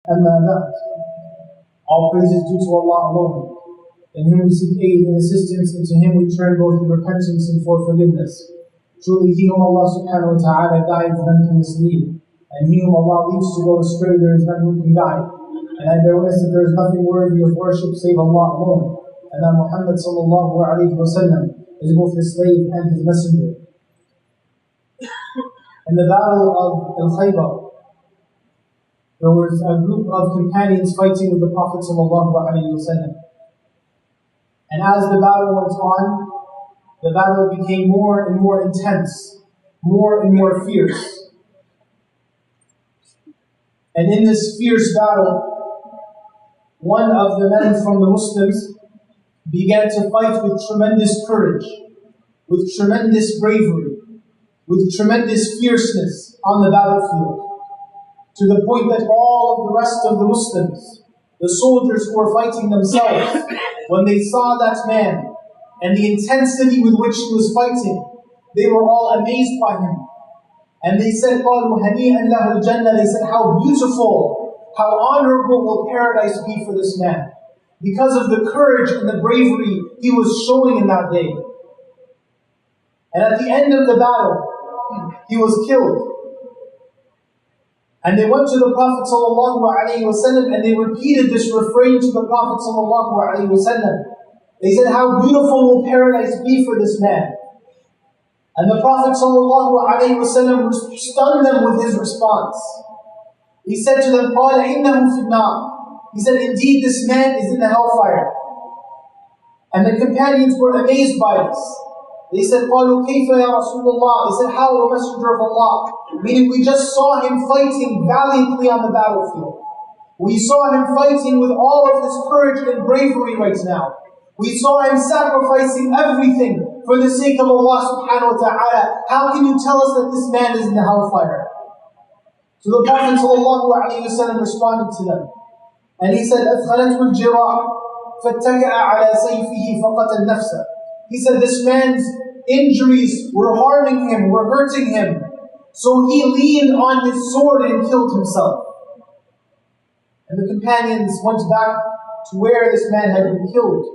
أما بعد, all praise is due to Allah alone. In Him we seek aid and assistance, and to Him we turn both in repentance and for forgiveness. Truly, He whom Allah subhanahu wa ta'ala guides, none can mislead. And He whom Allah leaves to go astray, there is none who can guide. And I bear witness that there is nothing worthy of worship save Allah alone. And that Muhammad sallallahu alayhi wa sallam is both His slave and His messenger. In the battle of Al-Khaybar, there was a group of companions fighting with the Prophet sallallahu alayhi wa sallam. And as the battle went on, the battle became more and more intense, more and more fierce. And in this fierce battle, one of the men from the Muslims began to fight with tremendous courage, with tremendous bravery, with tremendous fierceness on the battlefield, to the point that all of the rest of the Muslims, the soldiers who were fighting themselves, when they saw that man and the intensity with which he was fighting, they were all amazed by him. And they said, قَالُوا هَنِيئًا لَهُ الْجَنَّةِ. They said, how beautiful, how honorable will paradise be for this man, because of the courage and the bravery he was showing in that day. And at the end of the battle, he was killed. And they went to the Prophet ﷺ and they repeated this refrain to the Prophet ﷺ. They said, how beautiful will paradise be for this man. And the Prophet ﷺ stunned them with his response. He said to them, قَالَ إِنَّهُ فِي النَّارِ. He said, indeed this man is in the hellfire. And the companions were amazed by this. They said, قَالُوا كَيْفَ يَا رَسُولَ اللَّهِ. They said, how, O Messenger of Allah? Meaning we just saw him fighting valiantly on the battlefield. We saw him fighting with all of his courage and bravery right now. We saw him sacrificing everything for the sake of Allah subhanahu wa ta'ala. How can you tell us that this man is in the hellfire? So the Prophet ﷺ responded to them. And he said, أَثْخَلَتْهُ الْجِرَاحِ فَاتَّكَأَ عَلَى سَيْفِهِ فَقَتَلْ نَفْسَهُ. He said this man's injuries were harming him, were hurting him. So he leaned on his sword and killed himself. And the companions went back to where this man had been killed.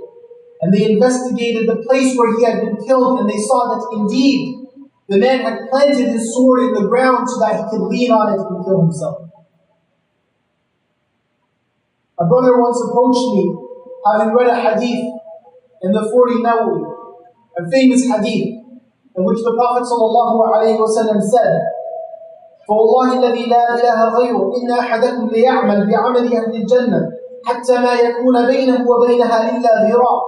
And they investigated the place where he had been killed, and they saw that indeed the man had planted his sword in the ground so that he could lean on it and kill himself. A brother once approached me, having read a hadith in the 40 Nawawi, a famous hadith, in which the Prophet ﷺ said, فَوَاللَّهِ الَّذِي لَا إِلَهَ غَيْرُهُ إِنَّ أَحَدَكُمْ لِيَعْمَلْ بِعَمَلِ أَهْلِ الْجَنَّةِ حَتَّى مَا يَكُونَ بَيْنَهُ وَبَيْنَهَا إِلَّا ذِرَاعٌ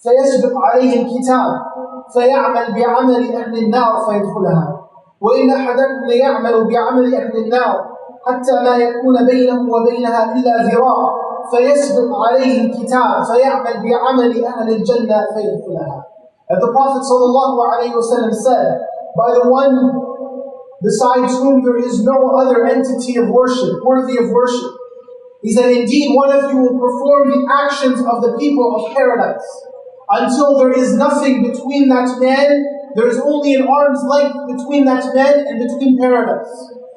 فيسبق عليه الكتاب فيعمل بعمل أهل النار فيدخلها وإن أحدكم ليعمل بعمل أهل النار حتى ما يكون بينه وبينها إلا ذراع فيسبق عليه الكتاب فيعمل بعمل أهل الجنة فيدخلها. And the Prophet ﷺ said, by the one besides whom there is no other entity of worship, worthy of worship, he said, indeed one of you will perform the actions of the people of paradise until there is nothing between that man, there is only an arm's length between that man and between paradise.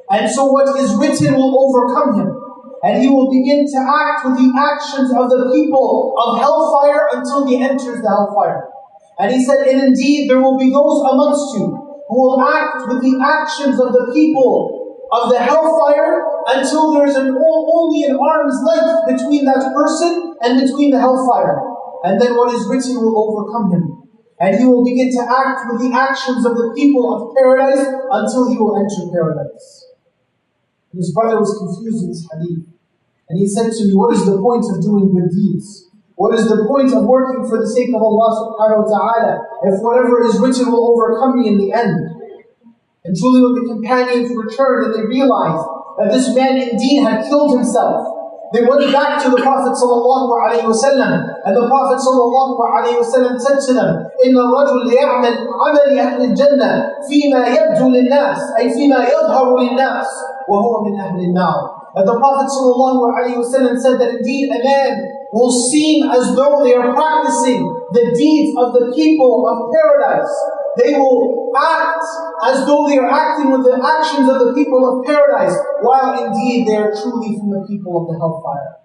And so what is written will overcome him. And he will begin to act with the actions of the people of hellfire until he enters the hellfire. And he said, and indeed there will be those amongst you who will act with the actions of the people of the hellfire until there is only an arm's length between that person and between the hellfire. And then what is written will overcome him. And he will begin to act with the actions of the people of paradise until he will enter paradise. And his brother was confused with this hadith. And he said to me, what is the point of doing good deeds? What is the point of working for the sake of Allah subhanahu wa ta'ala if whatever is written will overcome me in the end? And truly when the companions returned and they realized that this man indeed had killed himself, they went back to the Prophet ﷺ, and the Prophet ﷺ said to them, إِنَّ الرَّجُلْ لِيَعْمَلْ عَمَلِ أَهْلِ الْجَنَّةِ فِيمَا يَبْدُو لِلنَّاسِ أي فِيمَا يَظْهَرُ لِلنَّاسِ وَهُوَ مِنْ أَهْلِ النَّارِ. And the Prophet ﷺ said that indeed a man will seem as though they are practicing the deeds of the people of paradise, They will act as though they are acting with the actions of the people of paradise, while indeed they are truly from the people of the hellfire.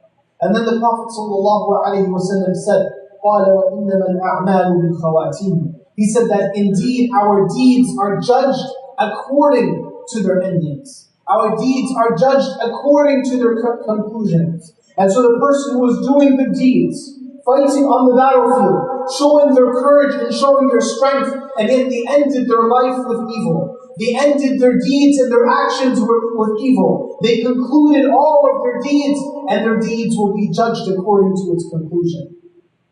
And then the Prophet ﷺ said, قَالَ وَإِنَّمَا الْأَعْمَالُ بِالْخَوَاتِيمِ. He said that indeed our deeds are judged according to their endings. Our deeds are judged according to their conclusions. And so the person who is doing good deeds, fighting on the battlefield, showing their courage and showing their strength, and yet they ended their life with evil. They ended their deeds and their actions with evil. They concluded all of their deeds, and their deeds will be judged according to its conclusion.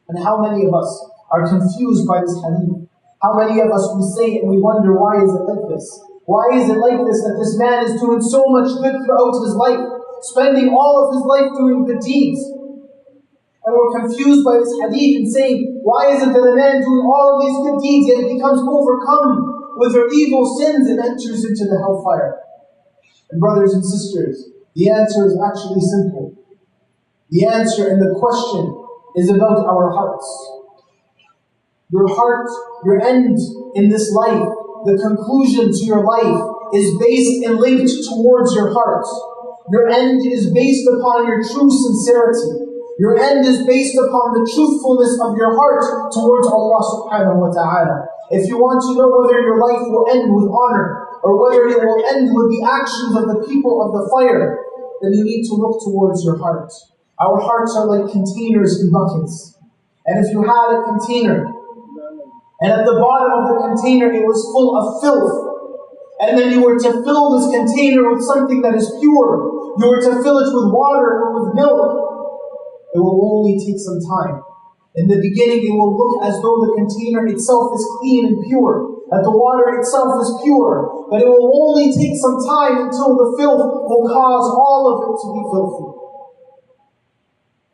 And how many of us are confused by this hadith? How many of us we say and we wonder, why is it like this? Why is it like this that this man is doing so much good throughout his life, spending all of his life doing good deeds? And we're confused by this hadith and saying, why is it that a man doing all of these good deeds yet becomes overcome with their evil sins and enters into the hellfire? And brothers and sisters, the answer is actually simple. The answer and the question is about our hearts. Your heart, your end in this life, the conclusion to your life is based and linked towards your heart. Your end is based upon your true sincerity. Your end is based upon the truthfulness of your heart towards Allah subhanahu wa ta'ala. If you want to know whether your life will end with honor or whether it will end with the actions of the people of the fire, then you need to look towards your heart. Our hearts are like containers in buckets. And if you had a container, and at the bottom of the container it was full of filth, and then you were to fill this container with something that is pure, you were to fill it with water or with milk, it will only take some time. In the beginning it will look as though the container itself is clean and pure, that the water itself is pure, but it will only take some time until the filth will cause all of it to be filthy.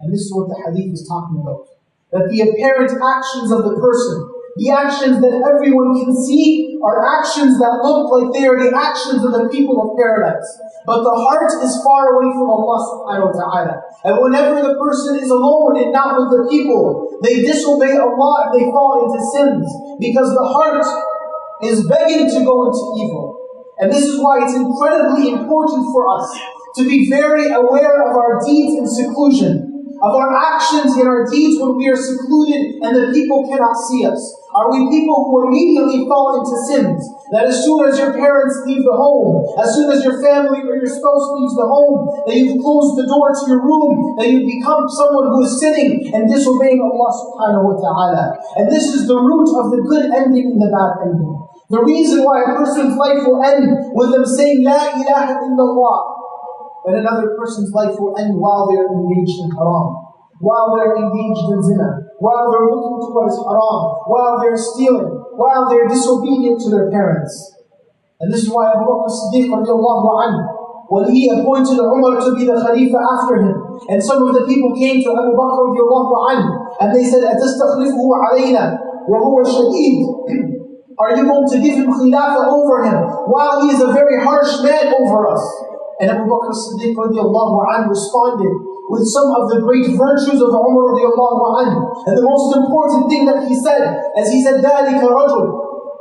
And this is what the hadith is talking about. That the apparent actions of the person, the actions that everyone can see, are actions that look like they are the actions of the people of paradise. But the heart is far away from Allah subhanahu wa ta'ala. And whenever the person is alone and not with the people, they disobey Allah and they fall into sins. Because the heart is begging to go into evil. And this is why it's incredibly important for us to be very aware of our deeds in seclusion, of our actions and our deeds when we are secluded and the people cannot see us. Are we people who immediately fall into sins? That as soon as your parents leave the home, as soon as your family or your spouse leaves the home, that you've closed the door to your room, that you become someone who is sinning and disobeying Allah subhanahu wa ta'ala. And this is the root of the good ending and the bad ending. The reason why a person's life will end with them saying, La ilaha illallah, but another person's life will end while they're engaged in haram, while they're engaged in zina, while they're looking towards haram, while they're stealing, while they're disobedient to their parents. And this is why Abu Bakr as-Siddiq radiallahu anhu, when he appointed Umar to be the Khalifa after him, and some of the people came to Abu Bakr radiallahu anhu, and they said, أَتَسْتَخْلِفُهُ عَلَيْنَا وَهُوَ شَدِيد. Are you going to give him khilafah over him while he is a very harsh man over us? And Abu Bakr as-Siddiq radiallahu anhu responded with some of the great virtues of Umar radiallahu anhu. And the most important thing that he said, as he said, ذَلِكَ رَجُلٌ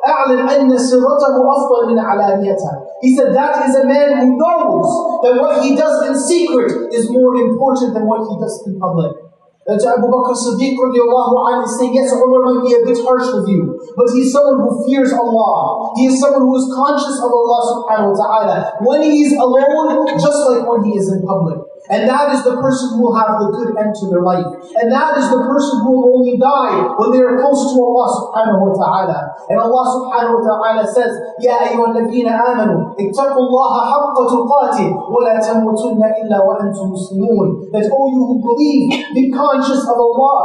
أَعْلَمْ أَنَّ سِرَّتَهُ أَفْضَلْ مِنْ عَلَانِيَتَهُ. He said, that is a man who knows that what he does in secret is more important than what he does in public. That Abu Bakr as-Siddiq radiallahu anhu is saying, yes, Umar might be a bit harsh with you, but he's someone who fears Allah. He is someone who is conscious of Allah subhanahu wa ta'ala when he is alone, just like when he is in public. And that is the person who will have the good end to their life. And that is the person who will only die when they are close to Allah subhanahu wa ta'ala. And Allah subhanahu wa ta'ala says, يَا أَيُّهَا الَّذِينَ آمَنُوا اتَّقُوا اللَّهَ حَقَّ تُقَاتِهِ وَلَا تَمُوتُنَّ إِلَّا وَأَنْتُمْ مُسْلِمُونَ. That, O you who believe, be conscious of Allah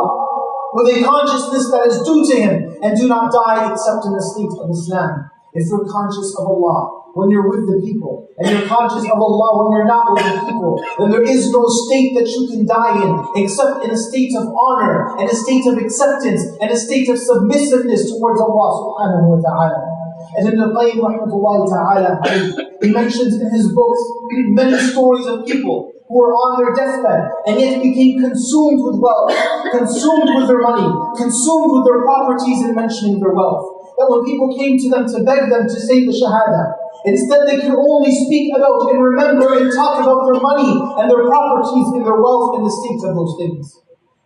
with a consciousness that is due to Him, and do not die except in the state of Islam. If you're conscious of Allah when you're with the people, and you're conscious of Allah when you're not with the people, then there is no state that you can die in except in a state of honor, and a state of acceptance, and a state of submissiveness towards Allah subhanahu wa ta'ala. And Ibn al-Qayyim rahmatullahi ta'ala, he mentions in his books many stories of people who were on their deathbed and yet became consumed with wealth, consumed with their money, consumed with their properties, and mentioning their wealth. that when people came to them to beg them to say the Shahada, instead they could only speak about and remember and talk about their money and their properties and their wealth and the state of those things.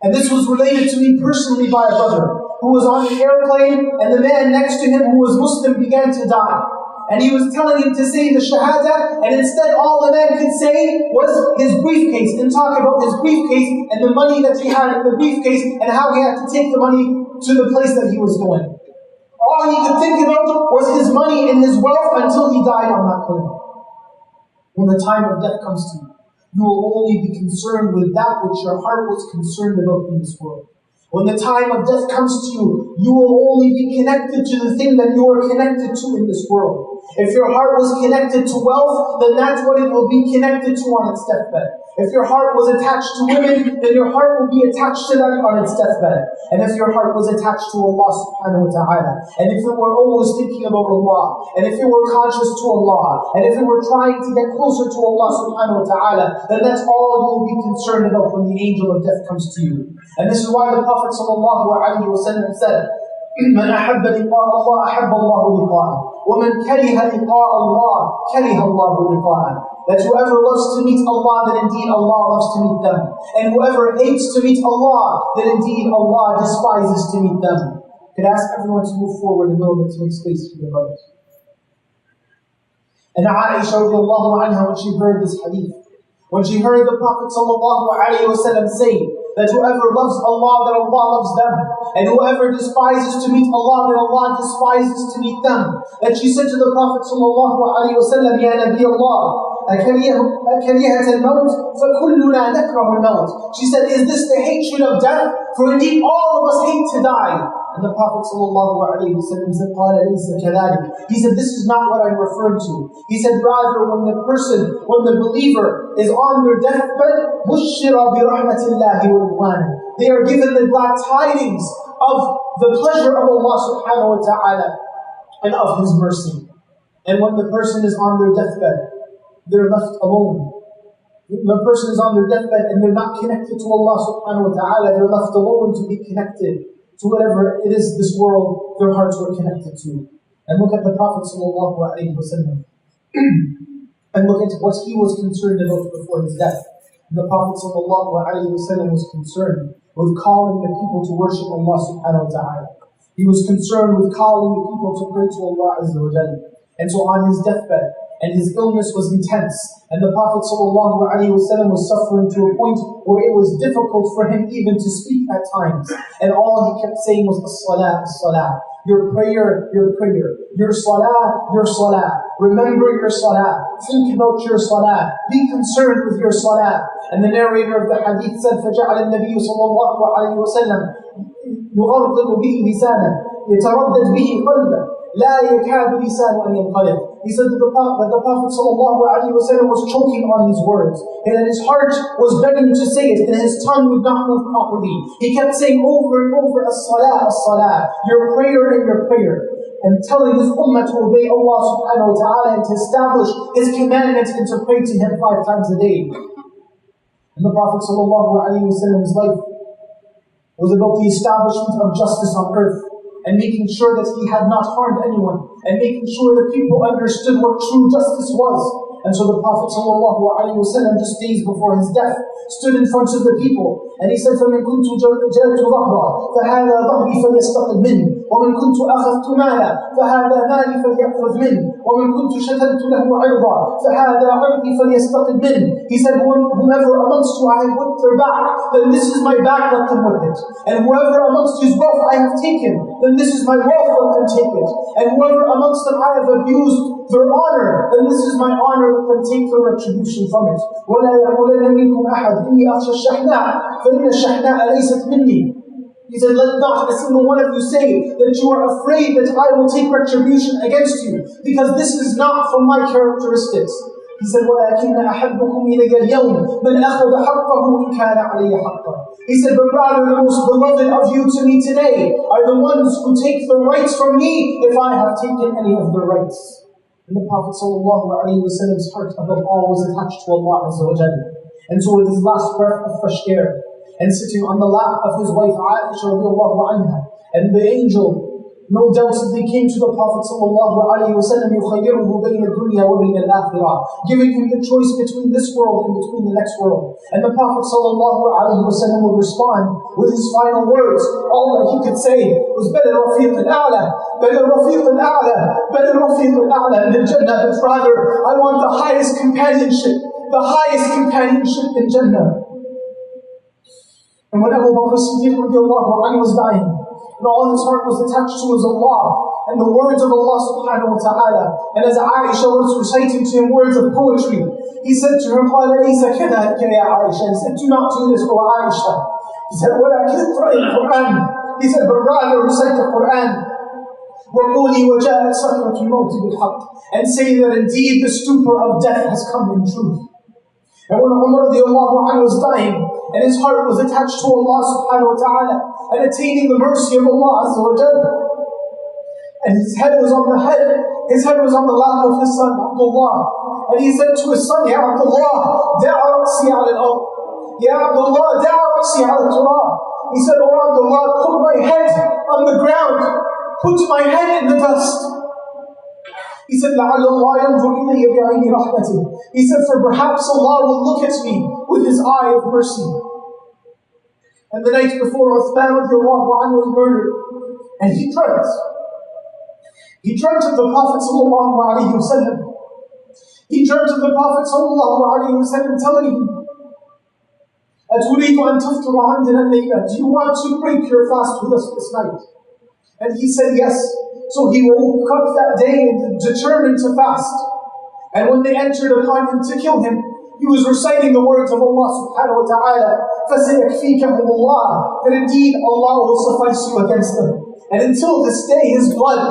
And this was related to me personally by a brother who was on an airplane, and the man next to him who was Muslim began to die. And he was telling him to say the Shahada, and instead all the man could say was his briefcase, and talk about his briefcase and the money that he had in the briefcase and how he had to take the money to the place that he was going. All he could think about was his money and his wealth until he died on that plane. When the time of death comes to you, you will only be concerned with that which your heart was concerned about in this world. When the time of death comes to you, you will only be connected to the thing that you are connected to in this world. If your heart was connected to wealth, then that's what it will be connected to on its deathbed. If your heart was attached to women, then your heart will be attached to that on its deathbed. And if your heart was attached to Allah subhanahu wa ta'ala, and if it were always thinking about Allah, and if it were conscious to Allah, and if it were trying to get closer to Allah subhanahu wa ta'ala, then that's all you will be concerned about when the angel of death comes to you. And this is why the Prophet sallallahu alayhi wa sallam said, من أحب لقاء الله أحب الله لقاءه ومن كره لقاء الله كره الله لقاءه. That whoever loves to meet Allah, then indeed Allah loves to meet them. And whoever hates to meet Allah, then indeed Allah despises to meet them. Could I ask everyone to move forward a little bit to make space for their brothers? And Aisha radiallahu anha, when she heard this hadith, when she heard the Prophet sallallahu alayhi wa sallam say that whoever loves Allah, then Allah loves them. And whoever despises to meet Allah, then Allah despises to meet them. And she said to the Prophet sallallahu alayhi wa sallam, Ya Nabi Allah, أكرهة الموت فكلنا نكره الموت. She said, is this the hatred of death? For indeed all of us hate to die. And the Prophet ﷺ said, قال ليس كذلك. He said, this is not what I'm referring to. He said, rather, when the believer is on their deathbed, بُشِّرَ بِرَحْمَةِ اللَّهِ وَرِضْوَانِهِ. They are given the glad tidings of the pleasure of Allah subhanahu wa ta'ala and of His mercy. And when the person is on their deathbed, they're left alone. When the person is on their deathbed and they're not connected to Allah subhanahu wa ta'ala, they're left alone to be connected to whatever it is this world their hearts were connected to. And look at the Prophet sallallahu alaihi wasallam, and look at what he was concerned about before his death. And the Prophet sallallahu alaihi wasallam was concerned with calling the people to worship Allah subhanahu wa ta'ala. He was concerned with calling the people to pray to Allah azza wa jalla. And so on his deathbed, and his illness was intense, and the Prophet ﷺ was suffering to a point where it was difficult for him even to speak at times. And all he kept saying was, as-salah, as-salah. Your prayer, your prayer. Your salah, your salah. Remember your salah. Think about your salah. Be concerned with your salah. And the narrator of the hadith said, فَجَعَلَ النَّبِيُّ صَلَّى اللَّهُ عَلَيْهِ وَسَلَّمْ يُغَرْضِبُ بِهِ لِسَانًا يَتَرَدَّدْ بِهِ قَلْبًا لَا يَكَادُ لِسَانُ أَنْ يَنْقَلِبْ. He said that the Prophet ﷺ was choking on these words, and that his heart was begging to say it, and his tongue would not move properly. He kept saying over and over, as-salah, as-salah, your prayer and your prayer, and telling his ummah to obey Allah subhanahu wa ta'ala and to establish His commandments and to pray to Him 5 times a day. And the Prophet ﷺ's life was about the establishment of justice on earth, and making sure that he had not harmed anyone, and making sure that people understood what true justice was. And so the Prophet ﷺ, just days before his death, stood in front of the people, and he said, فَمَنْ كُنْتُ جَلْتُ ظَهْرًا فَهَذَا ظَهْرِي فَلْيَسْتَقِمْ مِنْهُ وَمَنْ كُنْتُ أَخَذْتُ مَالًا فَهَذَا مَالِي فَلْيَأْخُذْ مِنْهُ وَمَنْ كُنْتُ شَتَمْتُ لَهُ عِرْضًا فَهَذَا عِرْضِي فَلْيَسْتَقِمْ مِنْهُ. He said, whomever amongst you I have whipped their back, then this is my back, let them whip it. And whoever amongst his wealth I have taken, then this is my wealth, let them take it. And whoever amongst them I have abused their honor, then this is my honor, let them take their retribution from it. وَلَا يَقُولَنَّ مِنْكُمْ أَحَدٍ إِنِّي أَخْشَى الشَّحْنَاءَ فَإِنَّ الشَّحْنَاءَ لَيْسَتْ مِنِّي. He said, let not a single one of you say that you are afraid that I will take retribution against you, because this is not from my characteristics. He said, وَلَكِنَّ أَحَبُّكُمْ إِلَيَّ الْيَوْمِ مَنْ أَخَذَ حَقَّهُ إِنْ كَانَ عَلَيَّ حَقًّا. He said, but rather the most beloved of you to me today are the ones who take the rights from me if I have taken any of their rights. And the Prophet ﷺ's heart above all was attached to Allah Azza wa Jalla. And so with his last breath of fresh air, and sitting on the lap of his wife Aisha radiallahu anha, and the angel No doubt they came to the Prophet ﷺ يُخَيِّرُهُ بَيْنَ الدُّنْيَا وَبَيْنَ الْآخِرَةِ, giving him the choice between this world and between the next world. And the Prophet ﷺ would respond with his final words. All that he could say was بَلِ الرَّفِيقِ الْأَعْلَى بَلِ الرَّفِيقِ الْأَعْلَى بَلِ الرَّفِيقِ الْأَعْلَى in the Jannah. But rather, I want the highest companionship in Jannah. And when Abu Bakr as-Siddiq was dying, and all his heart was attached to was Allah and the words of Allah subhanahu wa ta'ala, and as Aisha was reciting to him words of poetry, he said to her, قَالَ لَيْسَ كَذَلِكَ يَا عَائِشَةَ. He said, do not do this, O Aisha. He said, وَلَكِنْ اقْرَئِ الْقُرْآنِ. He said, but rather recite the Qur'an. وَقُولِي وَجَاءَتْ سَكْرَةُ الْمَوْتِ بِالْحَقِّ. And say that indeed the stupor of death has come in truth. And when Umar was dying, and his heart was attached to Allah subhanahu wa ta'ala, and attaining the mercy of Allah azza wa jalla, and his head was on the lap of his son Abdullah, and he said to his son, Ya Abdullah, da'a ra'si ala al-ard. Ya Abdullah, da'a ra'si ala al-turab. He said, Oh Abdullah, put my head on the ground, put my head in the dust. He said, لَعَلَّ اللَّهَ يَنْظُرْ إِلَيَّ بِعَيْنِ رَحْمَتِهِ. He said, for perhaps Allah will look at me with His eye of mercy. And the night before Uthman was murdered, and he dreamt. He dreamt of the Prophet ﷺ. He dreamt of the Prophet ﷺ telling him, أَتُرِيدُ أَن تَفْطُرَ عَنْدِنَا اللَّيْلَةَ. Do you want to break your fast with us this night? And he said yes. So he woke up that day determined to fast. And when they entered upon him to kill him, he was reciting the words of Allah subhanahu wa ta'ala, فَسَيَكْفِيكَهُمُ اللَّهُ. That indeed Allah will suffice you against them. And until this day, his blood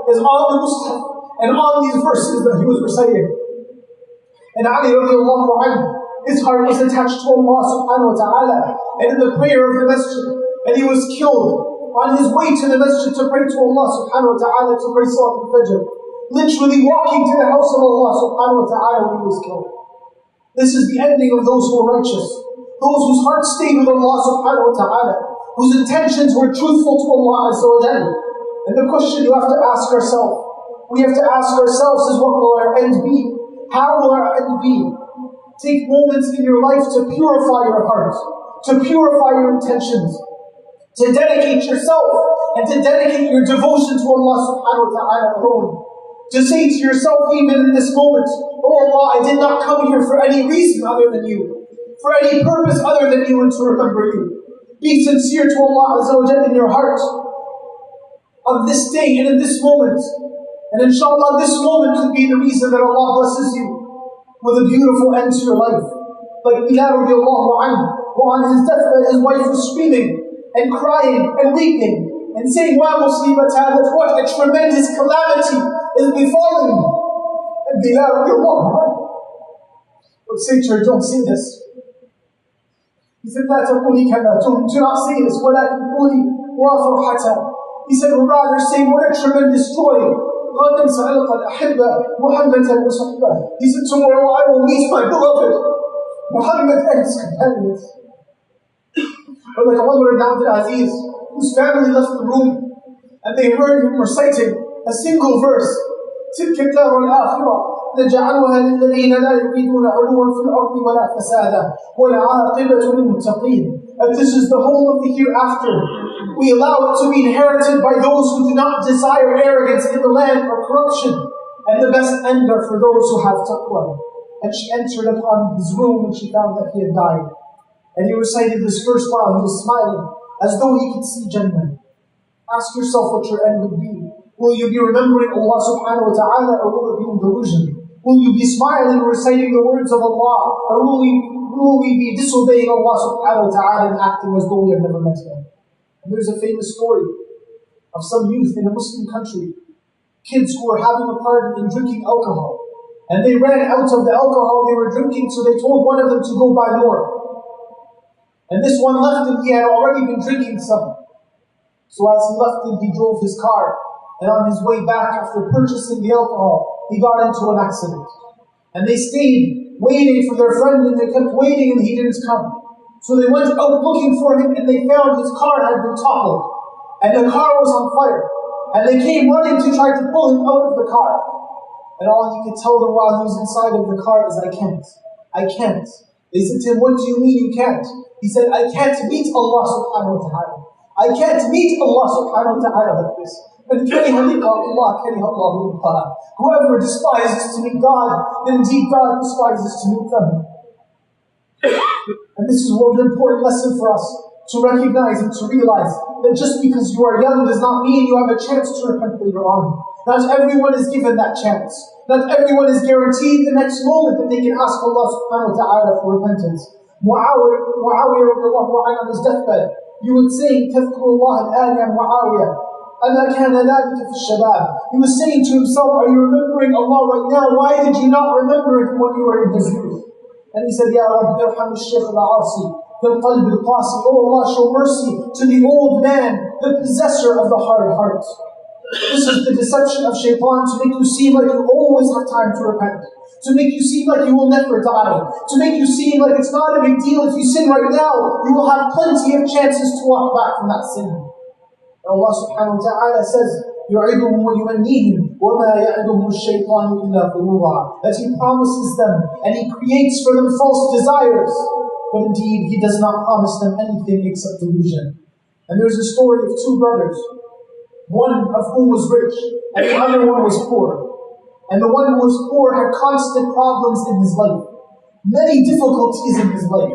is on the Mus'haf and on these verses that he was reciting. And Ali radiallahu anhu, his heart was attached to Allah subhanahu wa ta'ala and in the prayer of the masjid. And he was killed on his way to the masjid to pray to Allah subhanahu wa ta'ala, to pray Salat al-Fajr. Literally walking to the house of Allah subhanahu wa ta'ala when he was killed. This is the ending of those who are righteous. Those whose hearts stayed with Allah subhanahu wa ta'ala. Whose intentions were truthful to Allah azza wa jalla. And the question we have to ask ourselves is, what will our end be? How will our end be? Take moments in your life to purify your heart, to purify your intentions, to dedicate yourself and to dedicate your devotion to Allah subhanahu wa ta'ala alone. To say to yourself even in this moment, Oh Allah, I did not come here for any reason other than you, for any purpose other than you, and to remember you. Be sincere to Allah azza wa jalla in your heart on this day and in this moment. And inshallah this moment could be the reason that Allah blesses you with a beautiful end to your life. Like Bilal radiallahu anhu, who on his deathbed his wife was screaming and crying and weeping and saying, "Wa musibatan," that what a tremendous calamity is befalling me. And Bilal radiallahu anhu would say to her, don't say this. He said, "La taquli kama," do not say this. "Walakin quli wa farhatan." He said, rather say, what a tremendous joy. غَدًا سَأَلْقَى الْأَحِبَّةَ مُحَمَّدًا وَصَحْبَهُ. He said, tomorrow I will meet my beloved Muhammad and his companions. Or like Umar ibn Abdul Aziz, whose family left the room, and they heard him reciting a single verse. تِلْكَ الدَّارُ الْآخِرَةُ نَجْعَلُهَا لِلَّذِينَ لَا يُرِيدُونَ عُلُوًّا فِي الْأَرْضِ وَلَا فَسَادًا وَالْعَاقِبَةُ لِلْمُتَّقِينَ. That this is the whole of the hereafter. We allow it to be inherited by those who do not desire arrogance in the land or corruption, and the best end are for those who have taqwa. And she entered upon his room when she found that he had died. And he recited this verse while he was smiling, as though he could see Jannah. Ask yourself what your end would be. Will you be remembering Allah subhanahu wa ta'ala, or will it be in delusion? Will you be smiling and reciting the words of Allah, or will we be disobeying Allah subhanahu wa ta'ala and acting as though we have never met Him? And there's a famous story of some youth in a Muslim country, kids who were having a party and drinking alcohol. And they ran out of the alcohol they were drinking, so they told one of them to go buy more. And this one left him, he had already been drinking some. So as he left him, he drove his car. And on his way back, after purchasing the alcohol, he got into an accident. And they stayed waiting for their friend, and they kept waiting and he didn't come. So they went out looking for him, and they found his car had been toppled. And the car was on fire. And they came running to try to pull him out of the car. And all he could tell them while he was inside of the car is, I can't. I can't. They said to him, what do you mean you can't? He said, I can't meet Allah subhanahu wa ta'ala. I can't meet Allah subhanahu wa ta'ala like this. And whoever despises to meet God, then indeed God despises to meet them. And this is one important lesson for us, to recognize and to realize that just because you are young does not mean you have a chance to repent later on. Not everyone is given that chance. Not everyone is guaranteed the next moment that they can ask Allah subhanahu wa ta'ala for repentance. Muawiyah on his deathbed, you would say, تذكر الله الآن يا معاوية أما كان ذلك في الشباب. He was saying to himself, are you remembering Allah right now? Why did you not remember it when you were in his youth? And he said, Ya Rabbi, irham al-Shaykh al-Asi, bil-qalb al-Qasi. Oh Allah, show mercy to the old man, the possessor of the hard heart. This is the deception of shaitan, to make you seem like you always have time to repent, to make you seem like you will never die, to make you seem like it's not a big deal if you sin right now, you will have plenty of chances to walk back from that sin. And Allah subhanahu wa ta'ala says, يُعِدُهُمْ وَيُمَنِّيهِمْ وَمَا يَعِدُهُمُ الشَّيْطَانُ إِلَّا غُرُورًا. That He promises them and He creates for them false desires, but indeed He does not promise them anything except delusion. And there's a story of two brothers, one of whom was rich, and the other one was poor. And the one who was poor had constant problems in his life, many difficulties in his life,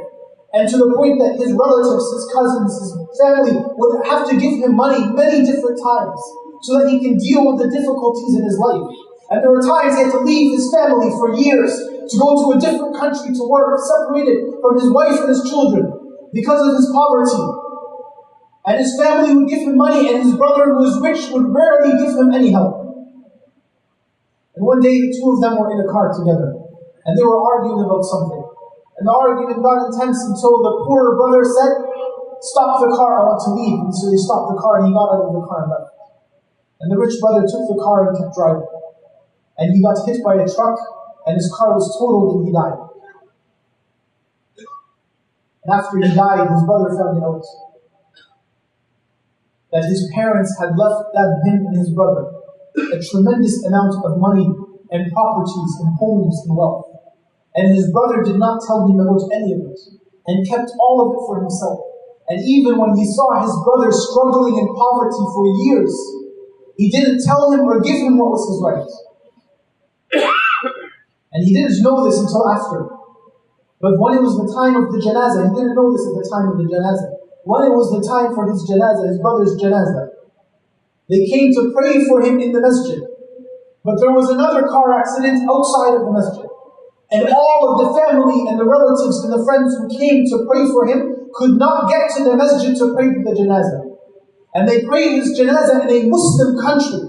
and to the point that his relatives, his cousins, his family would have to give him money many different times so that he can deal with the difficulties in his life. And there were times he had to leave his family for years to go to a different country to work, separated from his wife and his children because of his poverty. And his family would give him money, and his brother who was rich would rarely give him any help. And one day the two of them were in a car together, and they were arguing about something. And the argument got intense until the poorer brother said, stop the car, I want to leave. And so they stopped the car, and he got out of the car and left. And the rich brother took the car and kept driving. And he got hit by a truck, and his car was totaled, and he died. And after he died, his brother found out that his parents had left him and his brother a tremendous amount of money and properties and homes and wealth. And his brother did not tell him about any of it, and kept all of it for himself. And even when he saw his brother struggling in poverty for years, he didn't tell him or give him what was his right. And he didn't know this until after. But when it was the time of the janazah, he didn't know this at the time of the janazah. When it was the time for his janazah, his brother's janazah, they came to pray for him in the masjid. But there was another car accident outside of the masjid. And all of the family and the relatives and the friends who came to pray for him could not get to the masjid to pray for the janazah. And they prayed his janazah in a Muslim country.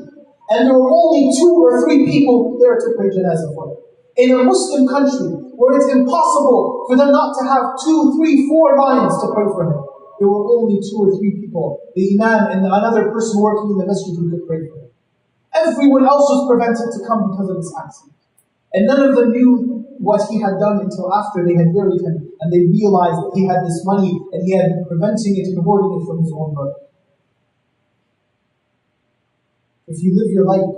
And there were only 2 or 3 people there to pray janazah for him. In a Muslim country where it's impossible for them not to have 2, 3, 4 lines to pray for him. There were only 2 or 3 people, the imam and another person working in the masjid who could pray for him. Everyone else was prevented to come because of this accident. And none of them knew what he had done until after they had buried him, and they realized that he had this money and he had been preventing it and hoarding it from his own brother. If you live your life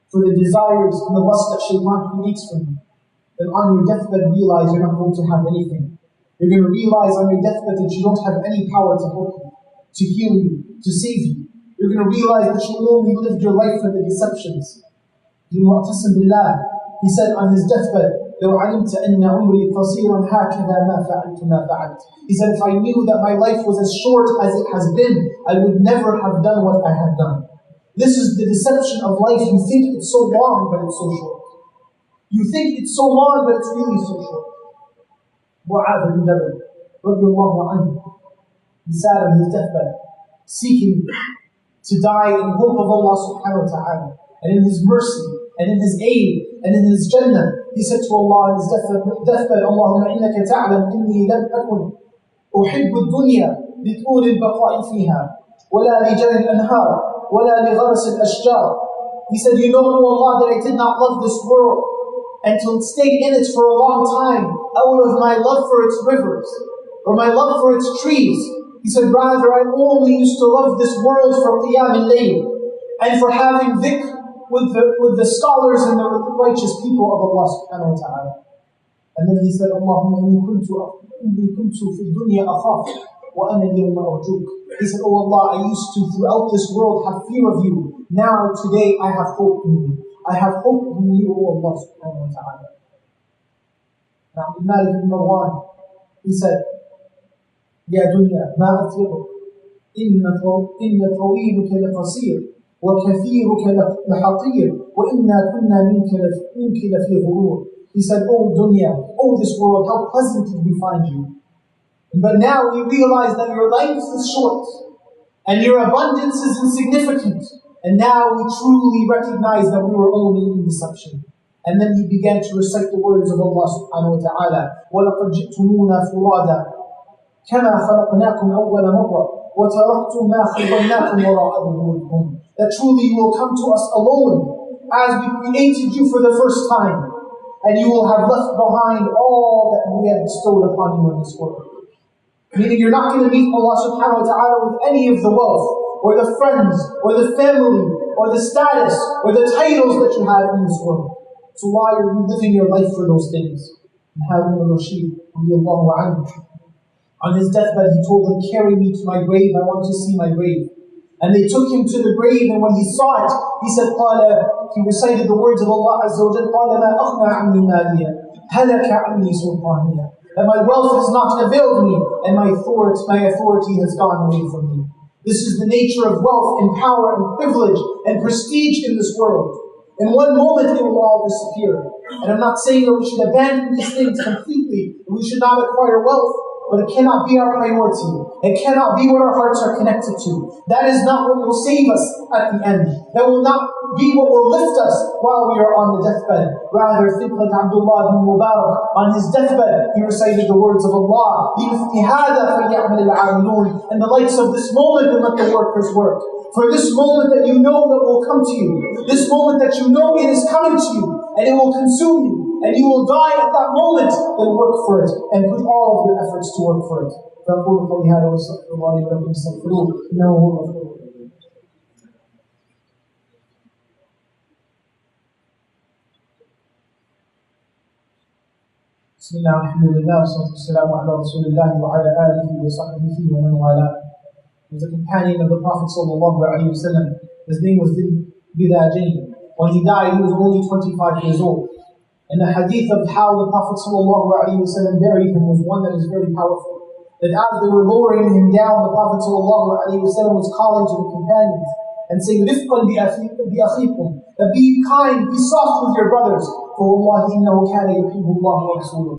for the desires and the lust that shaitan creates for you, then on your deathbed realize you're not going to have anything. You're going to realize on your deathbed that you don't have any power to help you, to heal you, to save you. You're going to realize that you only lived your life for the deceptions. He said on his deathbed, لو علمت أن عمري قصيرا هكذا ما فعلت ما فعلت. He said, if I knew that my life was as short as it has been, I would never have done what I have done. This is the deception of life. You think it's so long, but it's so short. You think it's so long, but it's really so short. Mu'adh bin Jabal, radiallahu anhu, he sat on his deathbed, seeking to die in hope of Allah subhanahu wa ta'ala, and in His mercy, and in His aid, and in His Jannah. He said to Allah on his deathbed, Allahumma innaka ta'lam inni lam akun uhibbu ad-dunya litul al-baqa'i fiha, wala li jari al-anhar, wala li gharas al-ashjar. He said, you know, O Allah, that I did not love this world and to stay in it for a long time out of my love for its rivers or my love for its trees. He said, rather, I only used to love this world for qiyam al-layl, and for having dhikr with the scholars and the righteous people of Allah subhanahu wa ta'ala. And then he said, Allahumma inni kuntu fi dunya akhaf wa ana al-yawma arjuk. He said, oh Allah, I used to throughout this world have fear of you. Now today I have hope in you. I have hope in you, O Allah subhanahu wa ta'ala. Now Malik ibn Marwan, he said, Ya dunya, ma athiruk, inna tawiluka laqasir, wa kathiruka lahaqir, wa inna kunna minka lafi ghurur. He said, oh dunya, oh this world, how pleasant did we find you. But now we realize that your life is short, and your abundance is insignificant. And now we truly recognize that we were only in deception. And then he began to recite the words of Allah subhanahu wa ta'ala. وَلَقَدْ جِئْتُمُونَا فُرَادًا كَمَا خَلَقْنَاكُمْ أَوَّلَ مَرَّةٍ وَتَرَكْتُمْ مَا خَلَقْنَاكُمْ وَرَاءَ ظُهُورِكُمْ. That truly you will come to us alone as we created you for the first time. And you will have left behind all that we had bestowed upon you in this world. Meaning you're not going to meet Allah subhanahu wa ta'ala with any of the wealth, or the friends, or the family, or the status, or the titles that you have in this world. So why are you living your life for those things? And Harun al-Rashid, on his deathbed, he told them, carry me to my grave, I want to see my grave. And they took him to the grave, and when he saw it, he said, he recited the words of Allah Azza wa Jal, that my wealth has not availed me, and my authority has gone away from me. This is the nature of wealth and power and privilege and prestige in this world. In one moment it will all disappear. And I'm not saying that we should abandon these things completely, and we should not acquire wealth, but it cannot be our priority. It cannot be what our hearts are connected to. That is not what will save us at the end. That will not be what will lift us while we are on the deathbed. Rather, think like Abdullah ibn Mubarak. On his deathbed, he recited the words of Allah. And the likes of this moment, and let the workers work. For this moment that you know that will come to you. This moment that you know it is coming to you. And it will consume you. And you will die at that moment, then work for it, and put all of your efforts to work for it. فأقول قولي هذا وأستغفر الله لي ولكم فاستغفروه إنه هو الغفور الرحيم. بسم الله والحمد لله والصلاة والسلام على رسول الله وعلى آله وصحبه ومن والاه. He was a companion of the Prophet sallallahu alaihi wasallam. His name was Bidajain. When he died, he was only 25 years old. And the hadith of how the Prophet ﷺ buried him was one that is very powerful. That as they were lowering him down, the Prophet ﷺ was calling to the companions and saying, رِفْقًا بِأَخِيكُمْ, that be kind, be soft with your brothers. فَوَاللَّهِ إِنَّهُ كَانَ يُحِبُّ اللَّهُ وَرَسُولُهُ.